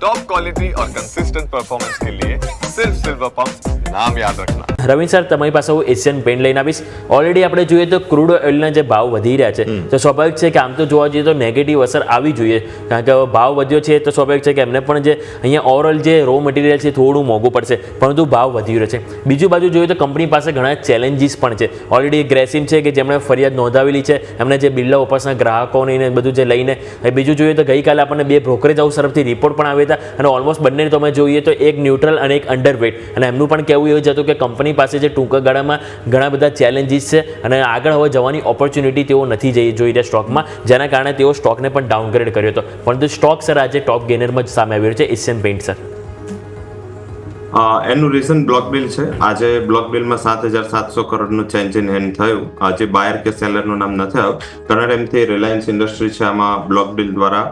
Top quality और consistent performance के लिए सिर्फ सिल्वर पंप, नाम याद रखना। રવિન સર, તમારી પાસે હું એશિયન પેન્ટ લઈને આવીશ. ઓલરેડી આપણે જોઈએ તો ક્રૂડ ઓઇલના જે ભાવ વધી રહ્યા છે, તો સ્વાભાવિક છે કે આમ તો જોવા જઈએ તો નેગેટિવ અસર આવી જોઈએ, કારણ કે ભાવ વધ્યો છે તો સ્વાભાવિક છે કે એમને પણ જે અહીંયા ઓવરઓલ જે રો મટીરિયલ છે થોડું મોંઘું પડશે, પરંતુ ભાવ વધી રહ્યો છે. બીજું બાજુ જોઈએ તો કંપની પાસે ઘણા ચેલેન્જીસ પણ છે. ઓલરેડી ગ્રેસિમ છે કે જેમણે ફરિયાદ નોંધાવેલી છે, એમને જે બિરલા ઓપર્સના ગ્રાહકોને બધું જે લઈને. બીજું જોઈએ તો ગઈકાલે આપણને 2 બ્રોકરેજ હાઉસ તરફથી રિપોર્ટ પણ આવ્યા હતા, અને ઓલમોસ્ટ બંને તમે જોઈએ તો એક ન્યુટ્રલ અને એક અંડરવેટ, અને એમનું પણ કહેવું એવું જ હતું કે કંપની પાસે જે ટૂંકા ગાળામાં ઘણા બધા ચેલેન્જીસ છે અને આગળ હવે જવાની ઓપોર્ચ્યુનિટી તેઓ નથી જોઈ રહ્યા સ્ટોકમાં, જેના કારણે તેઓ સ્ટોકને પણ ડાઉનગ્રેડ કર્યો હતો. પરંતુ સ્ટોક સર આજે ટોપ ગેનરમાં જ સામે આવ્યો છે એશિયન પેન્ટ સર. એનું રીઝન બ્લોક બિલ છે. આજે બ્લોક બિલમાં 7,700 કરોડનું ચેન્જ ઇન હેન્ડ થયું. આજે બાયર કે સેલરનું નામ નથી આવ્યું. ઘણા ટાઈમથી રિલાયન્સ ઇન્ડસ્ટ્રી છે આમાં બ્લોક બિલ દ્વારા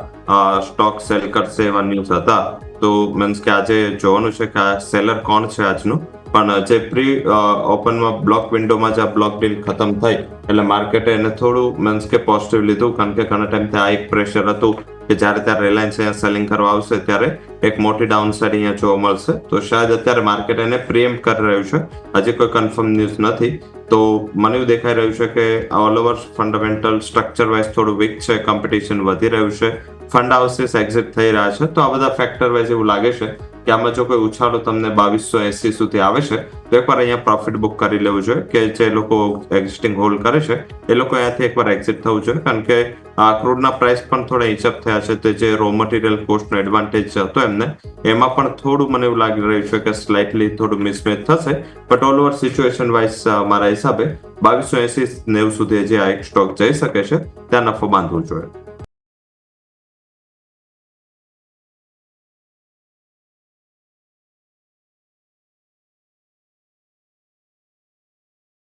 સ્ટોક સેલ કરશે એવા ન્યૂઝ હતા. તો મીન્સ કે આજે જોવાનું છે કે આ સેલર કોણ છે આજનું. પણ જે પ્રી ઓપનમાં બ્લોક વિન્ડોમાં જે બ્લોક ડીલ ખતમ થઈ એટલે માર્કેટે એને થોડું મીન્સ કે પોઝિટિવ લીધું, કારણ કે ઘણા ટાઈમથી આ એક પ્રેશર હતું કે જ્યારે ત્યારે રિલાયન્સ અહીંયા સેલિંગ કરવા આવશે ત્યારે એક મોટી ડાઉન સાઇડ અહીંયા જોવા મળશે. તો શાયદ અત્યારે માર્કેટ એને પ્રીએમ્પ્ટ કરી રહ્યું છે. હજી કોઈ કન્ફર્મ ન્યૂઝ નથી. તો મને એવું દેખાઈ રહ્યું છે કે all over fundamental structure wise થોડું વીક છે, કોમ્પિટિશન વધી રહ્યું છે, ફંડ હાઉસીસ એક્ઝિટ થઈ રહ્યા છે. તો આ બધા ફેક્ટર વાઇઝ એવું લાગે છે કે આમાં જો કોઈ ઉછાળો તમને 2280 સુધી આવે છે તો એકવાર અહીંયા પ્રોફિટ બુક કરી લેવું જોઈએ, કે જે લોકો એક્ઝિસ્ટિંગ હોલ્ડ કરે છે એ લોકો અહીંયાથી એકવાર એક્ઝિટ થવું જોઈએ, કારણ કે આ ક્રૂડના પ્રાઇસ પણ થોડા ઇચઅપ થયા છે. તો જે રો મટીરિયલ કોસ્ટનો એડવાન્ટેજ હતો એમને, એમાં પણ થોડું મને એવું લાગી રહ્યું છે કે સ્લાઇટલી થોડું મિસમેચ થશે. But all over situation wise મારા હિસાબે 2280-90 સુધી જે આ એક સ્ટોક જઈ શકે છે ત્યાં નફો બાંધવું જોઈએ.